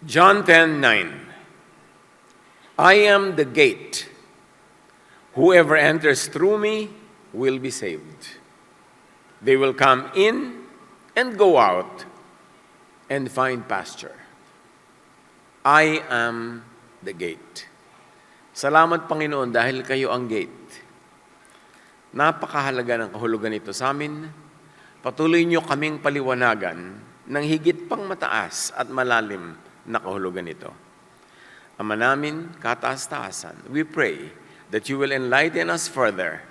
John 10:9. I am the gate. Whoever enters through me will be saved. They will come in and go out and find pasture. I am the gate. Salamat Panginoon dahil kayo ang gate. Napakahalaga ng kahulugan nito sa amin. Patuloy niyo kaming paliwanagan ng higit pang mataas at malalim na kahulugan nito. Ama namin, kataas-taasan, we pray that you will enlighten us further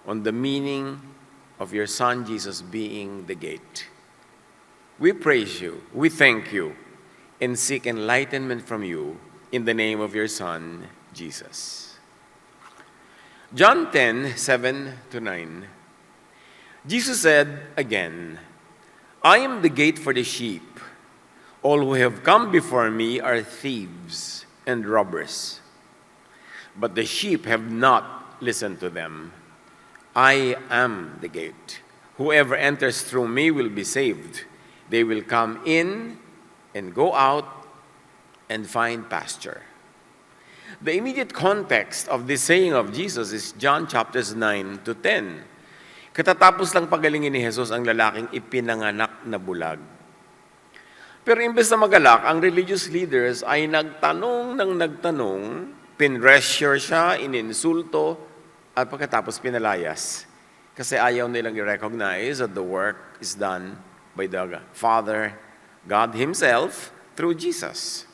on the meaning of your Son Jesus being the gate. We praise you, we thank you, and seek enlightenment from you in the name of your Son, Jesus. John 10:7-9. Jesus said again, I am the gate for the sheep. All who have come before me are thieves and robbers, but the sheep have not listened to them. I am the gate. Whoever enters through me will be saved. They will come in and go out and find pasture. The immediate context of this saying of Jesus is John chapters 9-10. Katatapos lang pagalingin ni Jesus ang lalaking ipinanganak na bulag. Pero imbes na magalak, ang religious leaders ay nagtanong, pinressure siya, ininsulto, at pagkatapos pinalayas. Kasi ayaw nilang i-recognize that the work is done by the Father, God Himself, through Jesus.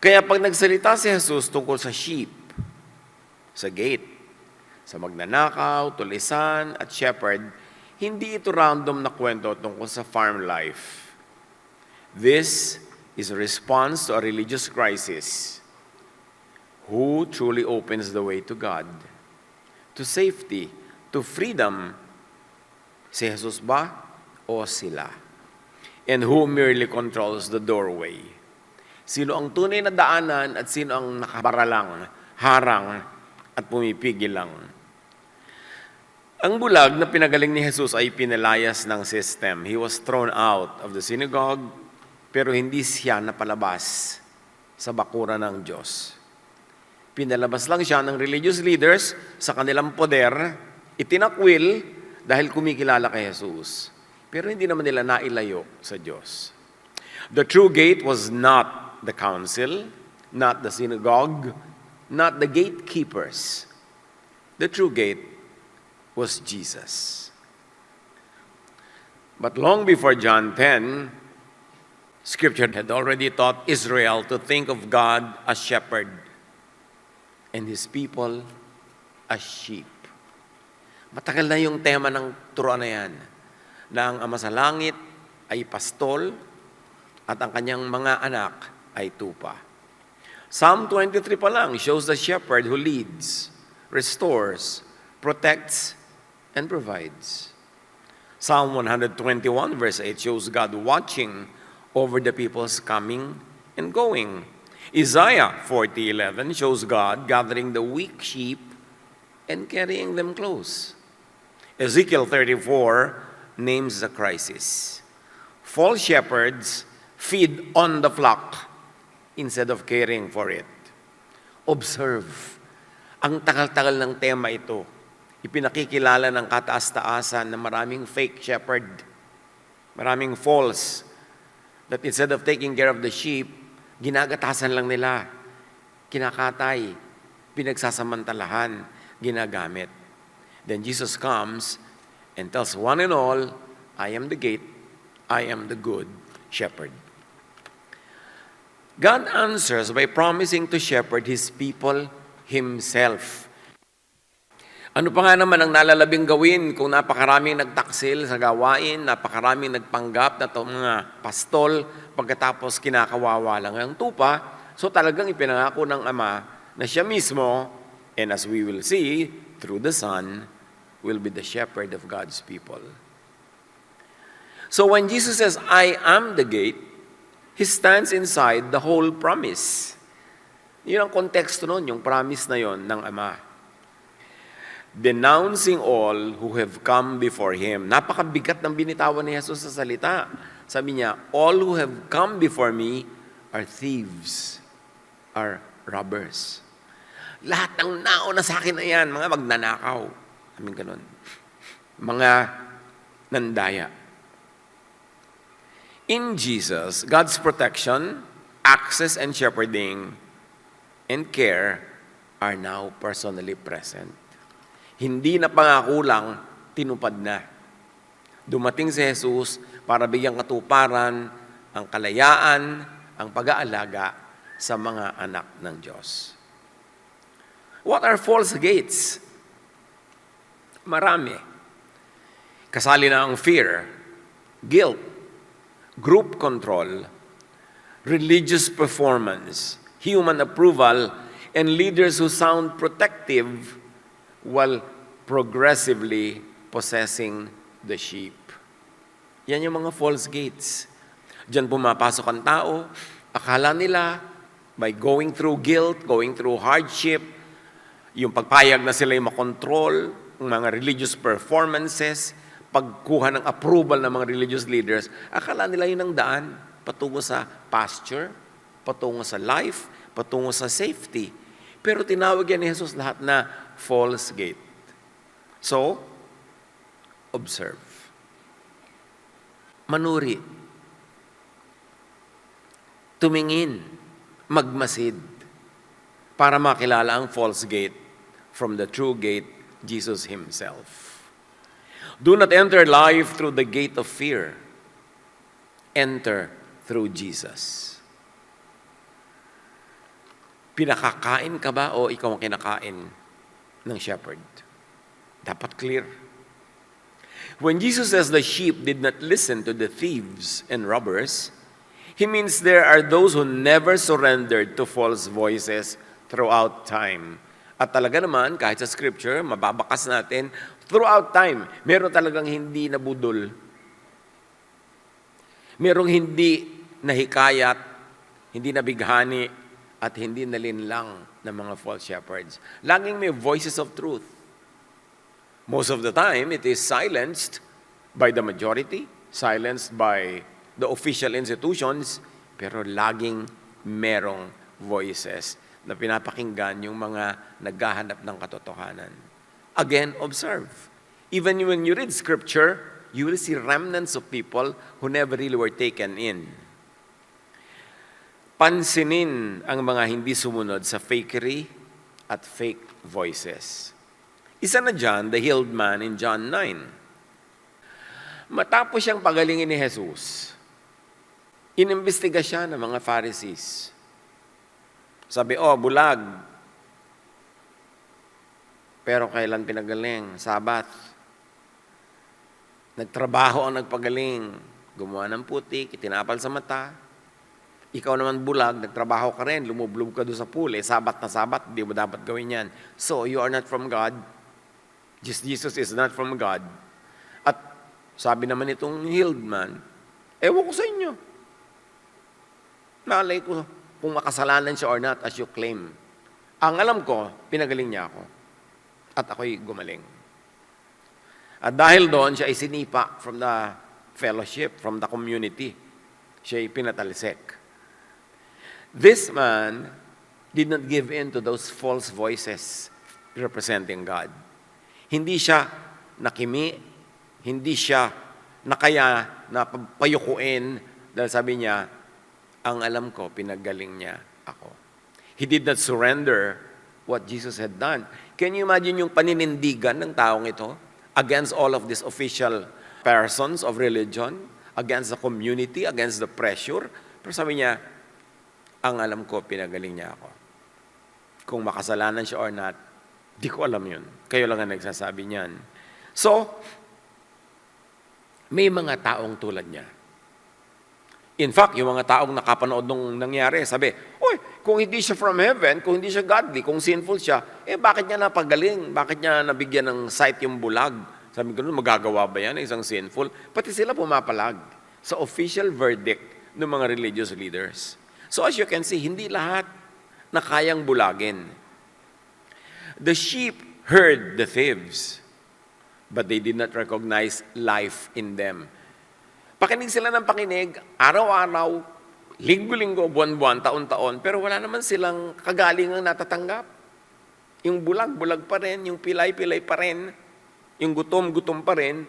Kaya pag nagsalita si Jesus tungkol sa sheep, sa gate, sa magnanakaw, tulisan, at shepherd, hindi ito random na kwento tungkol sa farm life. This is a response to a religious crisis. Who truly opens the way to God, to safety, to freedom? Si Jesus ba o sila? And who merely controls the doorway? Sino ang tunay na daanan at sino ang nakabaralang, harang at pumipigil lang? Ang bulag na pinagaling ni Jesus ay pinalayas ng system. He was thrown out of the synagogue, pero hindi siya napalabas sa bakuran ng Diyos. Pinalabas lang siya ng religious leaders sa kanilang poder, itinakwil dahil kumikilala kay Jesus. Pero hindi naman nila nailayo sa Diyos. The true gate was not the council, not the synagogue, not the gatekeepers. The true gate was Jesus. But long before John 10, Scripture had already taught Israel to think of God as shepherd and His people as sheep. Matagal na yung tema ng turuan na yan, na ang Ama sa Langit ay pastol at ang kanyang mga anak ay tupa. Psalm 23 pa lang shows the shepherd who leads, restores, protects, and provides. Psalm 121 verse 8 shows God watching over the people's coming and going. Isaiah 40:11 shows God gathering the weak sheep and carrying them close. Ezekiel 34 names the crisis. False shepherds feed on the flock instead of caring for it. Observe, ang tagal-tagal ng tema ito. Ipinakikilala ng kataas-taasan na maraming fake shepherd, maraming false, that instead of taking care of the sheep, ginagatasan lang nila, kinakatay, pinagsasamantalahan, ginagamit. Then Jesus comes and tells one and all, I am the gate, I am the good shepherd. God answers by promising to shepherd His people Himself. Ano pa nga naman ang nalalabing gawin kung napakaraming nagtaksil sa gawain, napakaraming nagpanggap na mga pastol, pagkatapos kinakawawa lang ang tupa, so talagang ipinangako ng Ama na siya mismo, and as we will see, through the Son, will be the shepherd of God's people. So when Jesus says, I am the gate, He stands inside the whole promise. Yun ang konteksto nun, yung promise na yon ng Ama. Denouncing all who have come before Him. Napakabigat ng binitawan ni Jesus sa salita. Sabi niya, all who have come before me are thieves, are robbers. Lahat ng nauna sa akin na yan, mga magnanakaw. Sabi ganun. Mga nandaya. In Jesus, God's protection, access, and shepherding, and care are now personally present. Hindi na pangako lang, tinupad na. Dumating si Jesus para bigyang katuparan ang kalayaan, ang pag-aalaga sa mga anak ng Diyos. What are false gates? Marami. Kasali na ang fear, guilt, group control, religious performance, human approval, and leaders who sound protective while progressively possessing the sheep. Yan yung mga false gates. Diyan pumapasok ang tao, akala nila by going through guilt, going through hardship, yung pagpayag na sila yung makontrol, yung mga religious performances, pagkuha ng approval ng mga religious leaders, akala nila yun ang daan patungo sa pasture, patungo sa life, patungo sa safety. Pero tinawag yan ni Jesus lahat na false gate. So, observe. Manuri. Tumingin. Magmasid. Para makilala ang false gate from the true gate, Jesus Himself. Do not enter life through the gate of fear. Enter through Jesus. Pinakakain ka ba o ikaw ang kinakain ng shepherd? Dapat clear. When Jesus says the sheep did not listen to the thieves and robbers, He means there are those who never surrendered to false voices throughout time. At talaga naman, kahit sa scripture, mababakas natin, throughout time, meron talagang hindi nabudol. Merong hindi nahikayat, hindi nabighani, at hindi nalinlang ng mga false shepherds. Laging may voices of truth. Most of the time, it is silenced by the majority, silenced by the official institutions, pero laging merong voices na pinapakinggan yung mga naghahanap ng katotohanan. Again, observe. Even when you read scripture, you will see remnants of people who never really were taken in. Pansinin ang mga hindi sumunod sa fakery at fake voices. Isa na dyan, the healed man in John 9. Matapos siyang pagalingin ni Jesus, inimbestiga siya ng mga Pharisees. Sabi, bulag. Pero kailan pinagaling? Sabat. Nagtrabaho ang nagpagaling. Gumawa ng putik, itinapal sa mata. Ikaw naman bulag, nagtrabaho ka rin, lumublob ka doon sa pool, sabat na sabat, hindi mo dapat gawin yan. So, you are not from God. Jesus is not from God. At sabi naman itong healed man, ewan ko sa inyo. Malay ko kung makasalanan siya or not as you claim. Ang alam ko, pinagaling niya ako. At ako'y gumaling. At dahil doon, siya ay sinipa from the fellowship, from the community. Siya'y pinatalsik. This man did not give in to those false voices representing God. Hindi siya nakimi, hindi siya nakaya na payukuin dahil sabi niya, ang alam ko, pinagaling niya ako. He did not surrender what Jesus had done. Can you imagine yung paninindigan ng taong ito against all of these official persons of religion, against the community, against the pressure? Pero sabi niya, ang alam ko, pinagaling niya ako. Kung makasalanan siya or not, di ko alam yun. Kayo lang ang nagsasabi niyan. So, may mga taong tulad niya. In fact, yung mga taong nakapanood nung nangyari, sabi, kung hindi siya from heaven, kung hindi siya godly, kung sinful siya, bakit niya napagaling? Bakit niya nabigyan ng sight yung bulag? Sabi ko, magagawa ba yan, isang sinful? Pati sila pumapalag sa official verdict ng mga religious leaders. So as you can see, hindi lahat na kayang bulagin. The sheep heard the thieves, but they did not recognize life in them. Pakinig sila ng pakinig, araw-araw, linggo-linggo, buwan-buwan, taon-taon, pero wala naman silang kagalingang natatanggap. Yung bulag-bulag pa rin, yung pilay-pilay pa rin, yung gutom-gutom pa rin.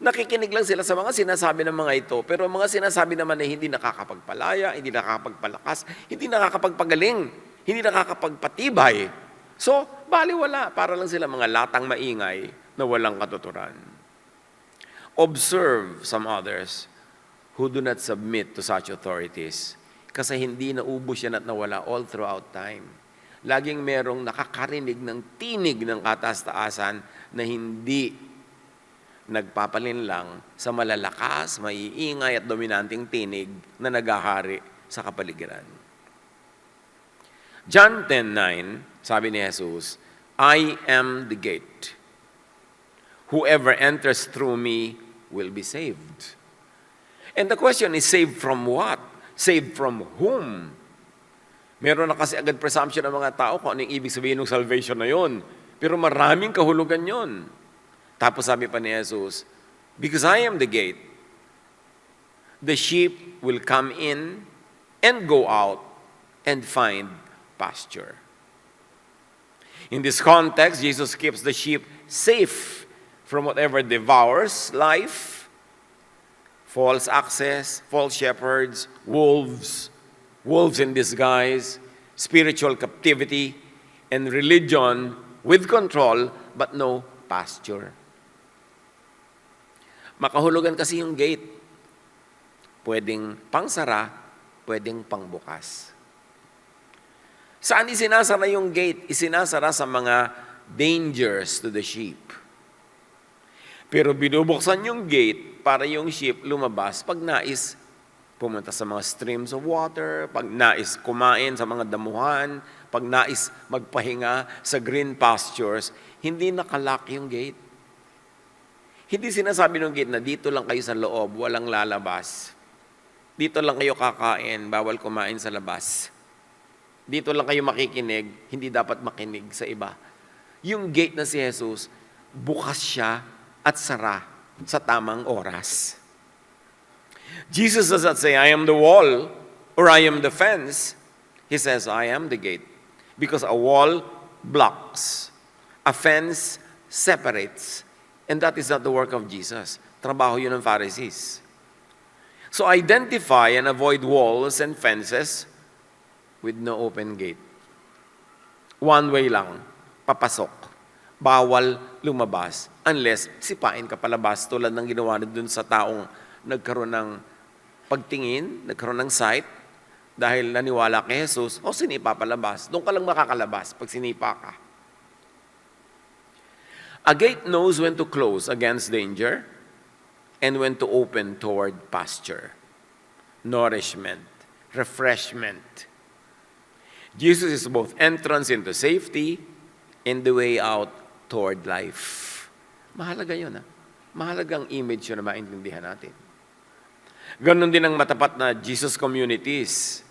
Nakikinig lang sila sa mga sinasabi ng mga ito, pero ang mga sinasabi naman ay hindi nakakapagpalaya, hindi nakakapagpalakas, hindi nakakapagpagaling, hindi nakakapagpatibay. So, baliwala, para lang sila mga latang maingay na walang katuturan. Observe some others who do not submit to such authorities. Kasi hindi naubos yan at nawala all throughout time. Laging merong nakakarinig ng tinig ng kataas-taasan na hindi nagpapalinlang sa malalakas, maiingay at dominanteng tinig na nagahari sa kapaligiran. John 10:9, sabi ni Jesus, I am the gate. Whoever enters through me will be saved. And the question is, saved from what? Saved from whom? Meron na kasi agad presumption ng mga tao kung ano yung ibig sabihin ng salvation na yun. Pero maraming kahulugan yun. Tapos sabi pa ni Jesus, because I am the gate, the sheep will come in and go out and find pasture. In this context, Jesus keeps the sheep safe from whatever devours life, false access, false shepherds, wolves in disguise, spiritual captivity, and religion with control but no pasture. Makahulugan kasi yung gate. Pwedeng pangsara, pwedeng pangbukas. Saan isinasara yung gate? Isinasara sa mga dangers to the sheep. Pero binubuksan yung gate para yung sheep lumabas pag nais pumunta sa mga streams of water, pag nais kumain sa mga damuhan, pag nais magpahinga sa green pastures, hindi nakalock yung gate. Hindi sinasabi ng gate na dito lang kayo sa loob, walang lalabas. Dito lang kayo kakain, bawal kumain sa labas. Dito lang kayo makikinig, hindi dapat makinig sa iba. Yung gate na si Jesus, bukas siya at sara sa tamang oras. Jesus does not say, I am the wall or I am the fence. He says, I am the gate. Because a wall blocks, a fence separates, and that is not the work of Jesus. Trabaho yun ng Pharisees. So identify and avoid walls and fences with no open gate. One way lang, papasok. Bawal lumabas unless sipain ka palabas tulad ng ginawa dun sa taong nagkaroon ng pagtingin, nagkaroon ng sight dahil naniwala kay Jesus, o sinipa palabas. Doon ka lang makakalabas pag sinipa ka. A gate knows when to close against danger and when to open toward pasture, nourishment, refreshment. Jesus is both entrance into safety and the way out toward life. Mahalaga yun, ha? Mahalagang image yun na maintindihan natin. Ganon din ang matapat na Jesus communities.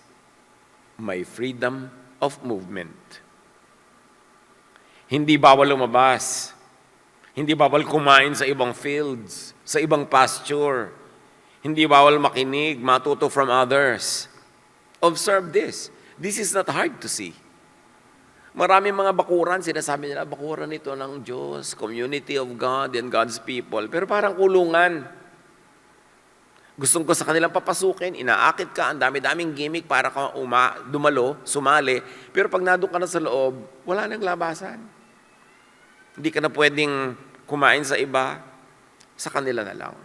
May freedom of movement. Hindi bawal lumabas. Hindi bawal kumain sa ibang fields, sa ibang pasture. Hindi bawal makinig, matuto from others. Observe this. This is not hard to see. Maraming mga bakuran, sinasabi nila, bakuran ito ng Diyos, community of God and God's people. Pero parang kulungan. Gustong ko sa kanilang papasukin, inaakit ka, ang dami-daming gimmick para ka dumalo, sumali. Pero pag nandun ka na sa loob, wala nang labasan. Hindi ka na pwedeng kumain sa iba, sa kanila na lang.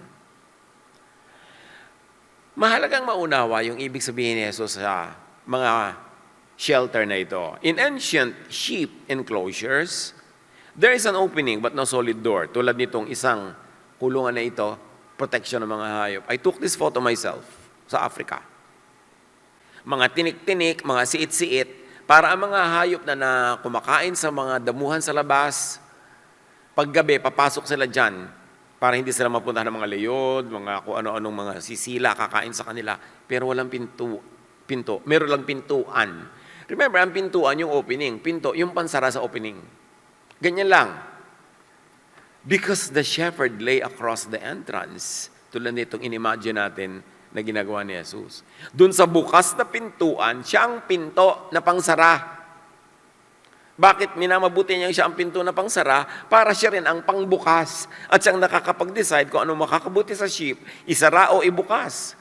Mahalagang maunawa yung ibig sabihin ni Jesus sa mga shelter na ito. In ancient sheep enclosures, there is an opening but no solid door. Tulad nitong isang kulungan na ito, protection ng mga hayop. I took this photo myself sa Africa. Mga tinik-tinik, mga siit-siit, para ang mga hayop na kumakain sa mga damuhan sa labas, paggabi, papasok sila dyan para hindi sila mapunta ng mga leod, mga kung ano-anong mga sisila, kakain sa kanila. Pero walang pinto. Meron lang pintuan. Remember, ang pintuan yung opening. Pinto, yung pansara sa opening. Ganyan lang. Because the shepherd lay across the entrance, tulad nitong inimagine natin na ginagawa ni Jesus. Doon sa bukas na pintuan, siya ang pinto na pangsara. Bakit minamabuti niya siya ang pinto na pangsara? Para siya rin ang pangbukas. At siyang nakakapag-decide kung ano makakabuti sa sheep, isara o ibukas.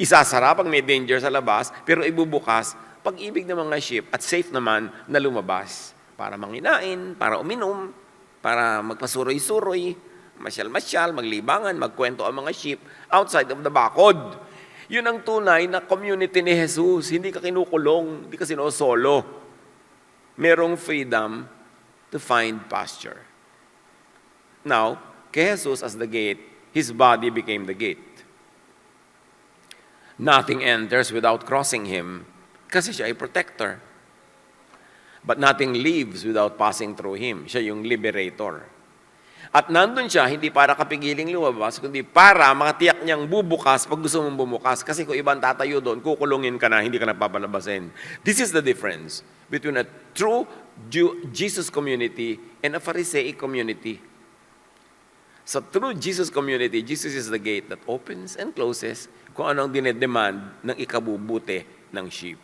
Isasara pag may danger sa labas, pero ibubukas pag-ibig ng mga sheep at safe naman na lumabas. Para manginain, para uminom, para magpasuroy-suroy, masyal-masyal, maglibangan, magkwento ang mga sheep outside of the bakod. Yun ang tunay na community ni Jesus. Hindi ka kinukulong, hindi ka sinosolo. Merong freedom to find pasture. Now, kay Jesus as the gate, his body became the gate. Nothing enters without crossing him kasi siya ay protector. But nothing leaves without passing through him. Siya yung liberator. At nandun siya, hindi para kapigiling lumabas, kundi para makatiyak niyang bubukas pag gusto mong bumukas. Kasi kung ibang tatayo doon, kukulungin ka na, hindi ka na papalabasin. This is the difference between a true Jesus community and a Pharisaic community. Sa true Jesus community, Jesus is the gate that opens and closes kung anong dinedemand ng ikabubuti ng sheep.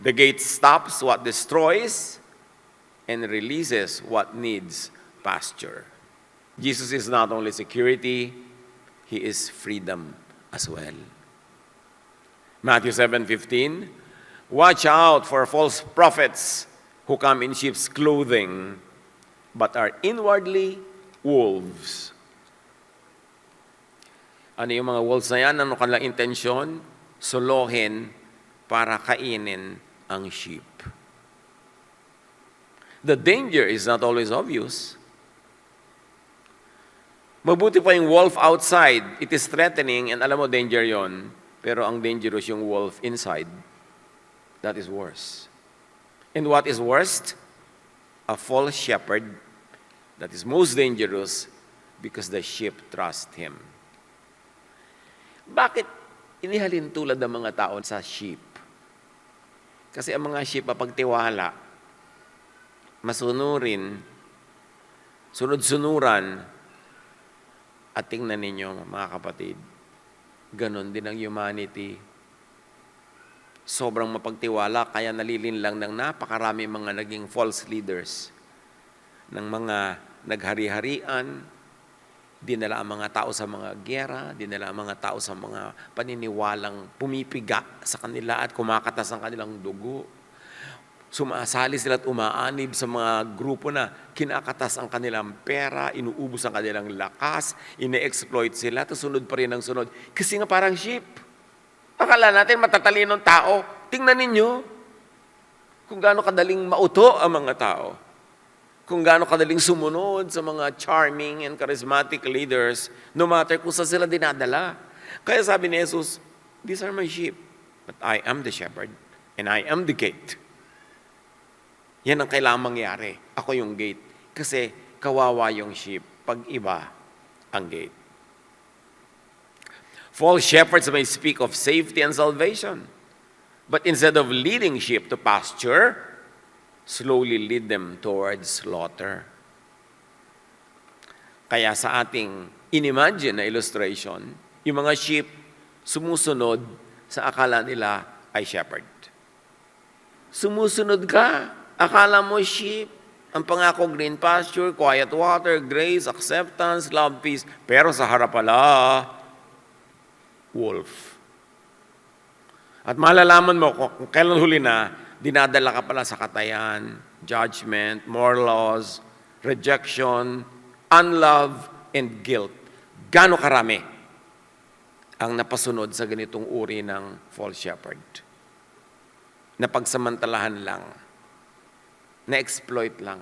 The gate stops what destroys and releases what needs pasture. Jesus is not only security, he is freedom as well. Matthew 7:15, watch out for false prophets who come in sheep's clothing, but are inwardly wolves. Ano yung mga wolves na yan? Ano kanilang intensyon? Solohin para kainin ang sheep. The danger is not always obvious. Mabuti pa yung wolf outside. It is threatening and alam mo danger yon. Pero ang dangerous yung wolf inside. That is worse. And what is worst? A false shepherd that is most dangerous because the sheep trust him. Bakit inihalin tulad ng mga tao sa sheep? Kasi ang mga sheep mapagtiwala, masunurin, sunod-sunuran, at tingnan ninyo mga kapatid, ganon din ang humanity. Sobrang mapagtiwala, kaya nalilinlang ng napakarami mga naging false leaders, ng mga naghari-harian, dinala ang mga tao sa mga giyera, dinala ang mga tao sa mga paniniwalang pumipiga sa kanila at kumakatas ang kanilang dugo. Sumasali sila at umaanib sa mga grupo na kinakatas ang kanilang pera, inuubos ang kanilang lakas, ine-exploit sila, at sunod pa rin ang sunod. Kasi nga parang sheep. Akala natin matatalinong tao. Tingnan ninyo kung gaano kadaling mauto ang mga tao. Kung gaano kadaling sumunod sa mga charming and charismatic leaders, no matter kung saan sila dinadala. Kaya sabi ni Jesus, these are my sheep, but I am the shepherd, and I am the gate. Yan ang kailangang mangyari. Ako yung gate. Kasi kawawa yung sheep pag iba ang gate. False shepherds may speak of safety and salvation, but instead of leading sheep to pasture, slowly lead them towards slaughter. Kaya sa ating inimagine na illustration, yung mga sheep sumusunod sa akala nila ay shepherd. Sumusunod ka. Akala mo sheep, ang pangako green pasture, quiet water, grace, acceptance, love, peace. Pero sa harap pala, wolf. At malalaman mo kung kailan huli na, dinadala ka pala sa katayan, judgment, more laws, rejection, unlove, and guilt. Gaano karami ang napasunod sa ganitong uri ng false shepherd? Napagsamantalahan lang. Na-exploit lang,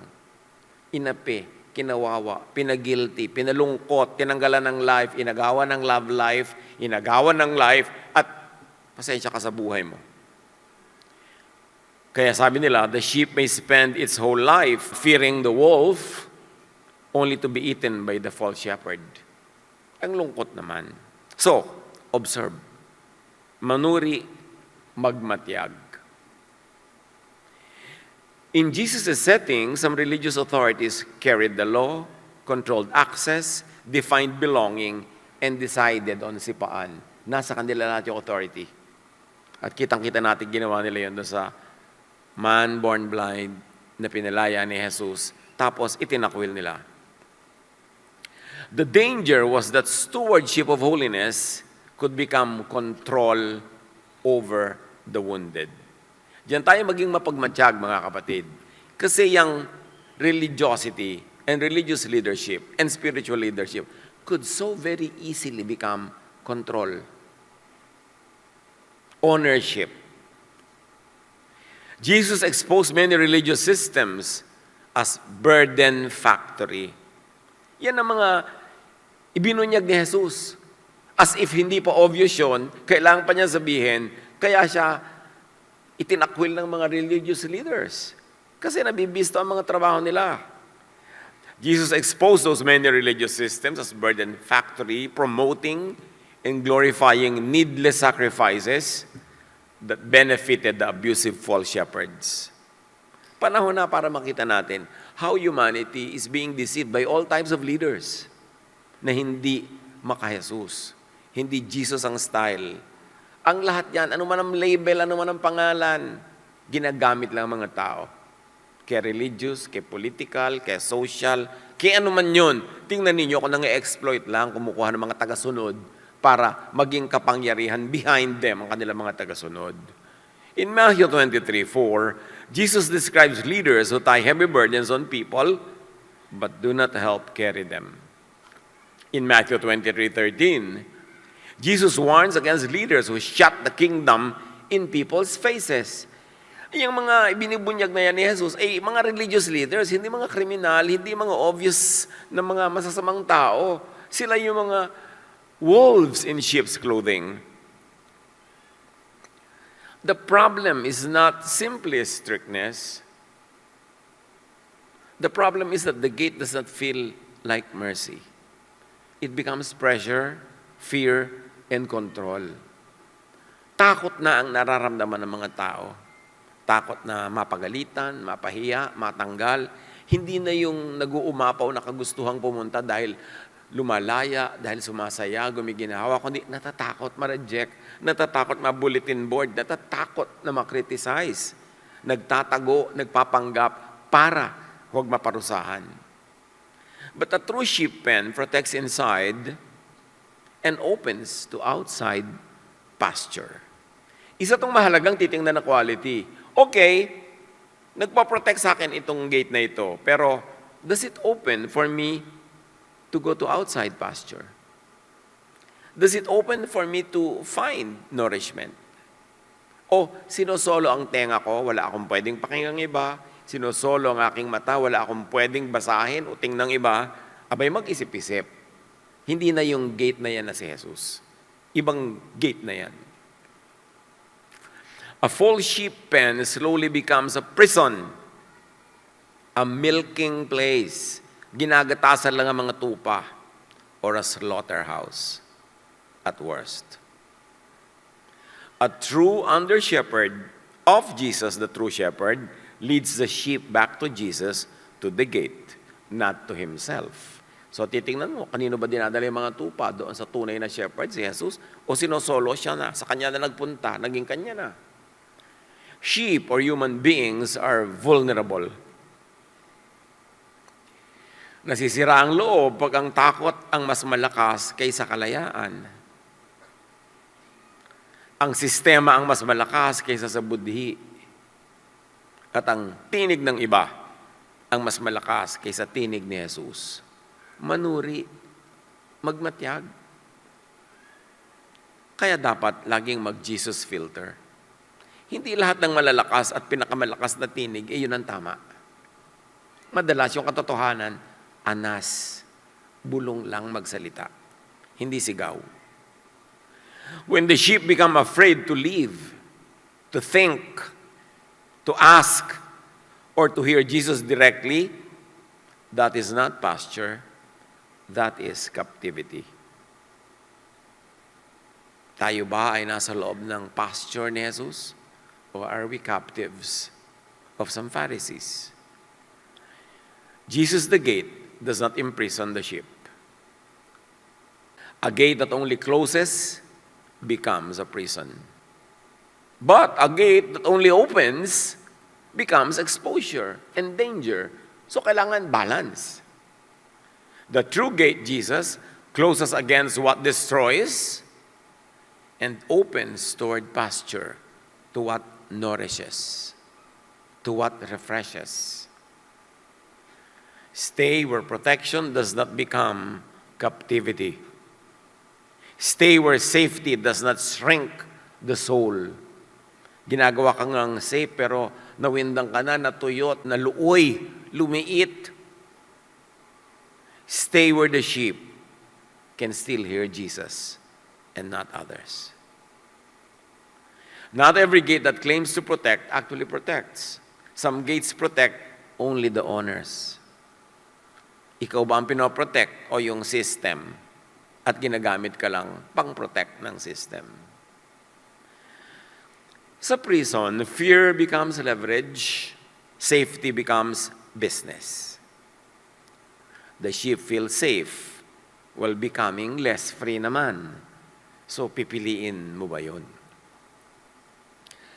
inapi, kinawawa, pinagilty, pinalungkot, tinanggalan ng life, inagawan ng love life, inagawan ng life, at pasensya ka sa buhay mo. Kaya sabi nila, the sheep may spend its whole life fearing the wolf only to be eaten by the false shepherd. Ang lungkot naman. So, observe. Manuri, magmatyag. In Jesus' setting, some religious authorities carried the law, controlled access, defined belonging, and decided on sipaan Nasa kanila lahat yung authority. At kitang-kita natin ginawa nila yun doon sa man born blind na pinalaya ni Jesus. Tapos itinakwil nila. The danger was that stewardship of holiness could become control over the wounded. Diyan tayo maging mapagmatsyag, mga kapatid. Kasi yung religiosity and religious leadership and spiritual leadership could so very easily become control, ownership. Jesus exposed many religious systems as burden factory. Yan ang mga ibinunyag ni Jesus. As if hindi pa obvious yun, kailangan pa niya sabihin, kaya siya itinakwil ng mga religious leaders. Kasi nabibisto ang mga trabaho nila. Jesus exposed those many religious systems as burden factory, promoting and glorifying needless sacrifices that benefited the abusive false shepherds. Panahon na para makita natin how humanity is being deceived by all types of leaders na hindi maka-Jesus. Hindi Jesus ang style. Ang lahat yan, ano man ang label, ano man ang pangalan, ginagamit lang mga tao. Kaya religious, kaya political, kaya social, kaya ano man yun. Tingnan ninyo kung nang-exploit lang, kumukuha ng mga tagasunod para maging kapangyarihan behind them ang kanilang mga tagasunod. In Matthew 23:4, Jesus describes leaders who tie heavy burdens on people but do not help carry them. In Matthew 23:13, Jesus warns against leaders who shut the kingdom in people's faces. Yung mga ibinibunyag na yan ni Jesus, mga religious leaders, hindi mga kriminal, hindi mga obvious na mga masasamang tao. Sila yung mga wolves in sheep's clothing. The problem is not simply strictness. The problem is that the gate does not feel like mercy. It becomes pressure, fear, and control. Takot na ang nararamdaman ng mga tao. Takot na mapagalitan, mapahiya, matanggal. Hindi na yung nag-uumapaw na kagustuhang pumunta dahil lumalaya, dahil sumasaya, gumiginawa, kundi natatakot ma-reject, natatakot ma-bulletin board, natatakot na ma-criticize, nagtatago, nagpapanggap para huwag maparusahan. But a true sheep pen protects inside and opens to outside pasture. Isa tong mahalagang titingnan na quality. Okay, nagpa-protect sa akin itong gate na ito, pero does it open for me to go to outside pasture? Does it open for me to find nourishment? O sinosolo ang tenga ko, wala akong pwedeng pakinggang iba, sinosolo ang aking mata, wala akong pwedeng basahin o tingnan iba, abay mag-isip-isip. Hindi na yung gate na yan na si Jesus. Ibang gate na yan. A full sheep pen slowly becomes a prison, a milking place, ginagatasan lang ang mga tupa, or a slaughterhouse at worst. A true under-shepherd of Jesus, the true shepherd, leads the sheep back to Jesus, to the gate, not to himself. So titingnan mo, kanino ba dinadala yung mga tupa? Doon sa tunay na shepherd, si Jesus? O sinosolo siya na? Sa kanya na nagpunta, naging kanya na. Sheep or human beings are vulnerable. Nasisira ang loob pag ang takot ang mas malakas kaysa kalayaan. Ang sistema ang mas malakas kaysa sa budhi. At ang tinig ng iba ang mas malakas kaysa tinig ni Jesus. Manuri, magmatyag. Kaya dapat laging mag-Jesus filter. Hindi lahat ng malalakas at pinakamalakas na tinig, yun ang tama. Madalas yung katotohanan, anas, bulong lang magsalita, hindi sigaw. When the sheep become afraid to leave, to think, to ask, or to hear Jesus directly, that is not pasture, that is captivity. Tayo ba ay nasa loob ng pasture ni Jesus? Or are we captives of some Pharisees? Jesus the gate does not imprison the sheep. A gate that only closes becomes a prison. But a gate that only opens becomes exposure and danger. So kailangan balance. The true gate, Jesus, closes against what destroys and opens toward pasture, to what nourishes, to what refreshes. Stay where protection does not become captivity. Stay where safety does not shrink the soul. Ginagawa ka ngang safe pero nawindang ka na, natuyot, naluoy, lumiit. Stay where the sheep can still hear Jesus and not others. Not every gate that claims to protect actually protects. Some gates protect only the owners. Ikaw ba ang pinoprotect o yung system? At ginagamit ka lang pang-protect ng system. Sa prison, fear becomes leverage, safety becomes business. The sheep feel safe while becoming less free naman. So, pipiliin mo ba yun?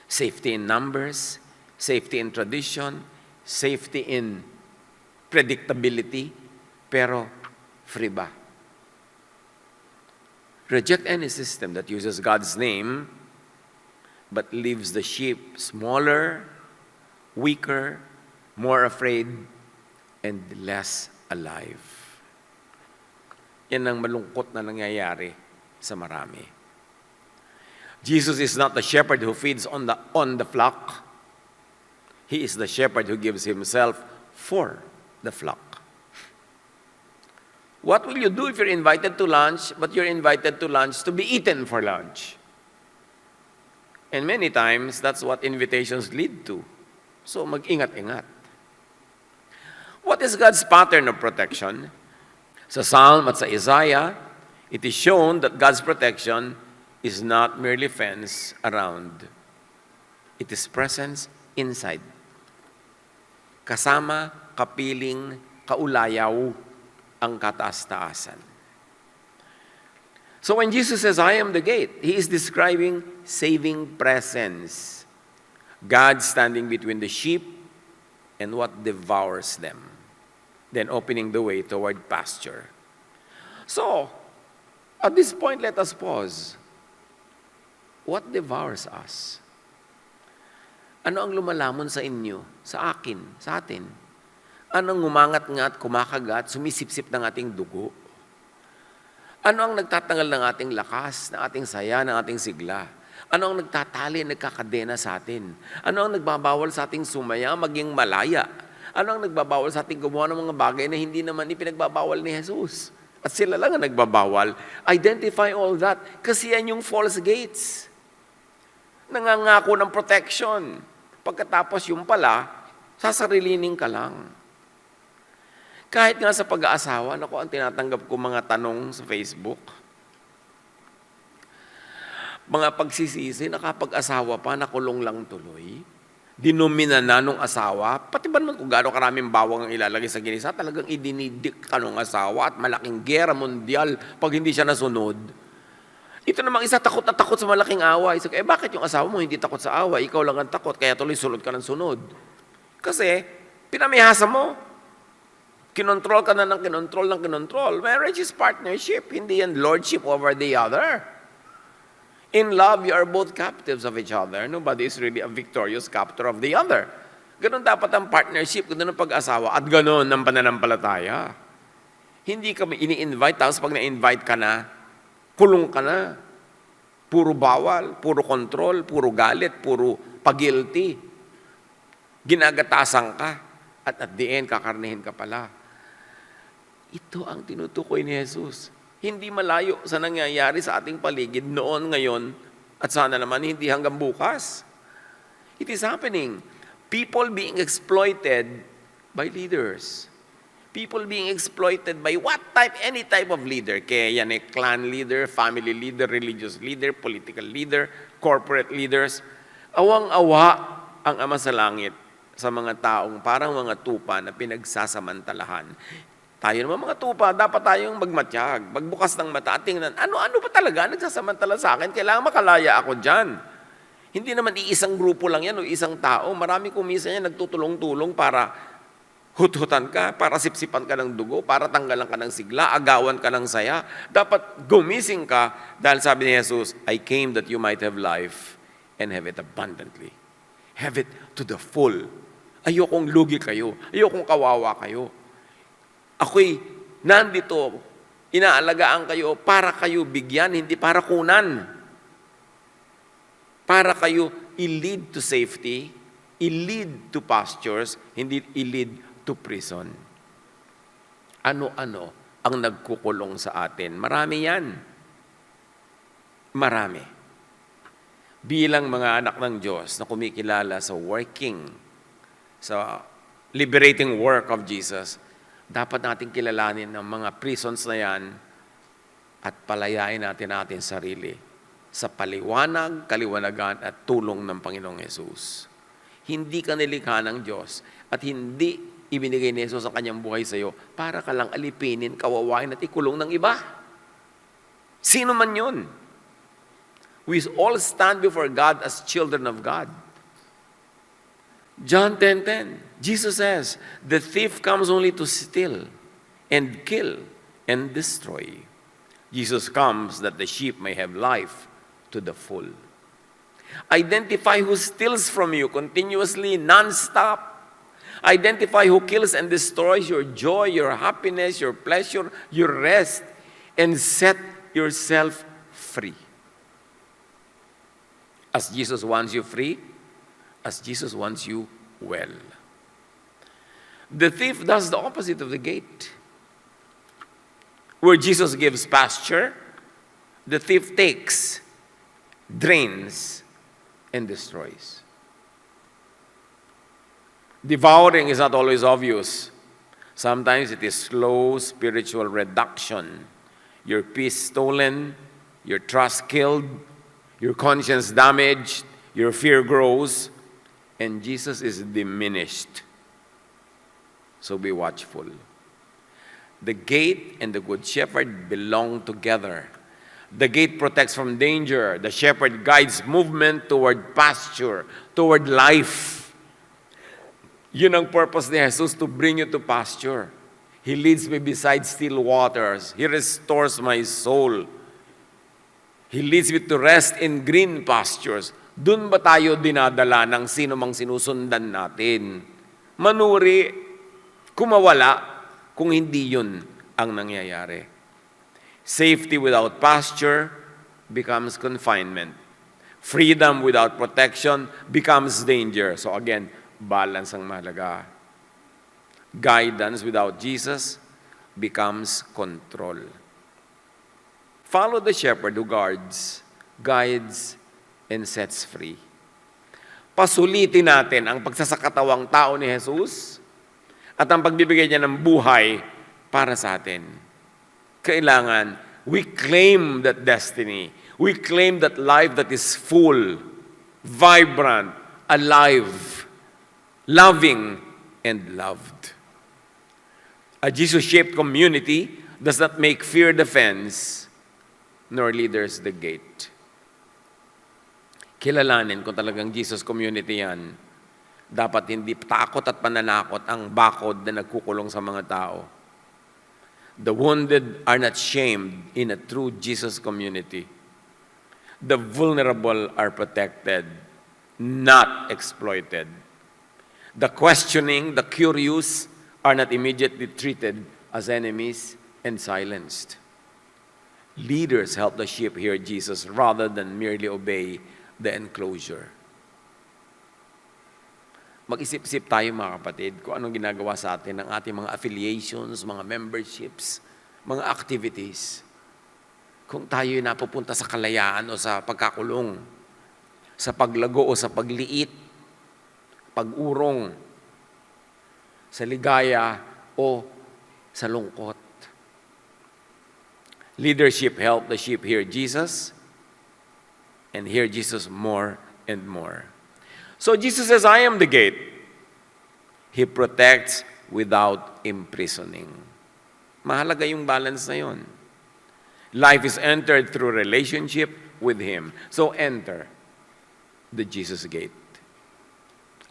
Safety in numbers, safety in tradition, safety in predictability, pero free ba? Reject any system that uses God's name but leaves the sheep smaller, weaker, more afraid, and less alive. Yan ang malungkot na nangyayari sa marami. Jesus is not the shepherd who feeds on the flock. He is the shepherd who gives himself for the flock. What will you do if you're invited to lunch, but you're invited to lunch to be eaten for lunch? And many times, that's what invitations lead to. So, mag-ingat-ingat. What is God's pattern of protection? Sa Psalm at sa Isaiah, it is shown that God's protection is not merely fence around. It is presence inside. Kasama, kapiling, kaulayaw ang kataas-taasan. So when Jesus says, I am the gate, He is describing saving presence. God standing between the sheep and what devours them, then opening the way toward pasture. So, at this point, let us pause. What devours us? Ano ang lumalamon sa inyo, sa akin, sa atin? Anong ngumangat-ngat, kumakagat, sumisipsip ng ating dugo? Ano ang nagtatanggal ng ating lakas, ng ating saya, ng ating sigla? Ano ang nagtatali, nagkakadena sa atin? Ano ang nagbabawal sa ating sumaya, maging malaya? Ano ang nagbabawal sa ating gumawa ng mga bagay na hindi naman ipinagbabawal ni Jesus? At sila lang ang nagbabawal. Identify all that. Kasi yan yung false gates. Nangangako ng protection. Pagkatapos yung pala, sasarilinin ka lang. Kahit nga sa pag-aasawa, naku, ang tinatanggap ko mga tanong sa Facebook. Mga pagsisisi, nakapag-asawa pa, nakulong lang tuloy. Dinomina na nung asawa. Pati ba naman kung gaano karaming bawang ang ilalagay sa ginisa, talagang idinidik ka nung asawa at malaking gera mundial pag hindi siya nasunod. Ito namang isa, takot na takot sa malaking away. So, bakit yung asawa mo hindi takot sa away? Ikaw lang ang takot, kaya tuloy sunod ka ng sunod. Kasi, pinamihasa mo. Kinontrol ka na ng kinontrol. Marriage is partnership, hindi yan lordship over the other. In love, you are both captives of each other. Nobody is really a victorious captor of the other. Ganon dapat ang partnership, ganon ang pag-asawa, at ganon ang pananampalataya. Hindi ka ini-invite, tapos pag na-invite ka na, kulong ka na. Puro bawal, puro control, puro galit, puro pag-guilty. Ginagatasan ka, at the end, kakarnihin ka pala. Ito ang tinutukoy ni Jesus. Hindi malayo sa nangyayari sa ating paligid noon, ngayon, at sana naman hindi hanggang bukas. It is happening. People being exploited by leaders. People being exploited by what type? Any type of leader. Kaya yan clan leader, family leader, religious leader, political leader, corporate leaders. Awang-awa ang Ama sa Langit sa mga taong parang mga tupa na pinagsasamantalahan. Tayo naman mga tupa, dapat tayong magmatyag, magbukas ng mata at tingnan, ano ba talaga nagsasamantala sa akin? Kailangan makalaya ako dyan. Hindi naman iisang grupo lang yan o isang tao. Marami kumisa yan nagtutulong-tulong para hut-hutan ka, para sipsipan ka ng dugo, para tanggalan ka ng sigla, agawan ka ng saya. Dapat gumising ka dahil sabi ni Jesus, I came that you might have life and have it abundantly. Have it to the full. Ayokong lugi kayo. Ayokong kawawa kayo. Ako'y nandito, inaalagaan kayo para kayo bigyan, hindi para kunan. Para kayo i-lead to safety, i-lead to pastures, hindi i-lead to prison. Ano-ano ang nagkukulong sa atin? Marami yan. Marami. Bilang mga anak ng Diyos na kumikilala sa sa liberating work of Jesus, dapat natin kilalanin ang mga prisons na yan at palayain natin sarili sa paliwanag, kaliwanagan at tulong ng Panginoong Yesus. Hindi ka nilikha ng Diyos at hindi ibinigay ni Jesus ang kanyang buhay sa iyo para ka lang alipinin, kawawain at ikulong ng iba. Sino man yun? We all stand before God as children of God. John 10:10, Jesus says, the thief comes only to steal and kill and destroy. Jesus comes that the sheep may have life to the full. Identify who steals from you continuously, non-stop. Identify who kills and destroys your joy, your happiness, your pleasure, your rest, and set yourself free. As Jesus wants you free, as Jesus wants you well. The thief does the opposite of the gate. Where Jesus gives pasture, the thief takes, drains, and destroys. Devouring is not always obvious. Sometimes it is slow spiritual reduction. Your peace stolen, your trust killed, your conscience damaged, your fear grows, and Jesus is diminished. So be watchful. The gate and the good shepherd belong together. The gate protects from danger. The shepherd guides movement toward pasture, toward life. Yun ang purpose ni Jesus, to bring you to pasture. He leads me beside still waters. He restores my soul. He leads me to rest in green pastures. Doon ba tayo dinadala ng sino mang sinusundan natin? Manuri, kumawala, kung hindi yun ang nangyayari. Safety without pasture becomes confinement. Freedom without protection becomes danger. So again, balance ang mahalaga. Guidance without Jesus becomes control. Follow the shepherd who guards, guides, and sets free. Pasulitin natin ang pagsasakatawang tao ni Jesus at ang pagbibigay niya ng buhay para sa atin. Kailangan, we claim that destiny. We claim that life that is full, vibrant, alive, loving, and loved. A Jesus-shaped community does not make fear the fence, nor leaders the gate. Kilalanin kung talagang Jesus community yan, dapat hindi takot at pananakot ang bakod na nagkukulong sa mga tao. The wounded are not shamed in a true Jesus community. The vulnerable are protected, not exploited. The questioning, the curious are not immediately treated as enemies and silenced. Leaders help the sheep hear Jesus rather than merely obey the enclosure. Mag-isip-isip tayo mga kapatid kung anong ginagawa sa atin ng ating mga affiliations, mga memberships, mga activities. Kung tayo napupunta sa kalayaan o sa pagkakulong, sa paglago o sa pagliit, pag-urong, sa ligaya o sa lungkot. Leadership help the sheep hear Jesus and hear Jesus more and more. So Jesus says, I am the gate. He protects without imprisoning. Mahalaga yung balance na yon. Life is entered through relationship with Him. So enter the Jesus gate.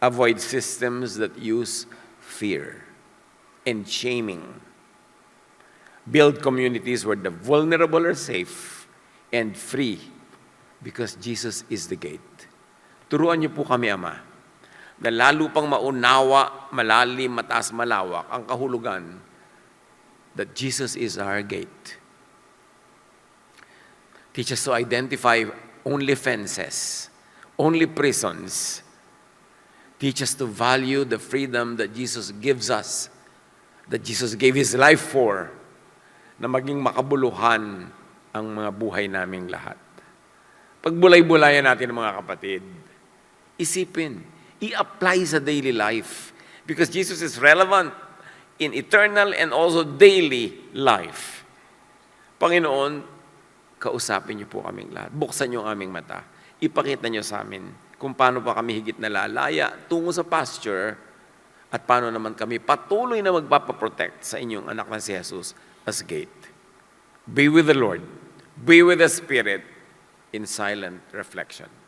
Avoid systems that use fear and shaming. Build communities where the vulnerable are safe and free because Jesus is the gate. Turuan niyo po kami, Ama, na lalo pang maunawa, malalim, mataas, malawak ang kahulugan that Jesus is our gate. Teach us to identify only fences, only prisons. Teach us to value the freedom that Jesus gives us, that Jesus gave His life for, na maging makabuluhan ang mga buhay naming lahat. Pagbulay-bulayan natin mga kapatid, isipin, i-apply sa daily life because Jesus is relevant in eternal and also daily life. Panginoon, kausapin niyo po kaming lahat. Buksan niyo ang aming mata. Ipakita niyo sa amin kung paano pa kami higit na lalaya tungo sa pasture at paano naman kami patuloy na magpapaprotect sa inyong anak na si Jesus as gate. Be with the Lord. Be with the Spirit in silent reflection.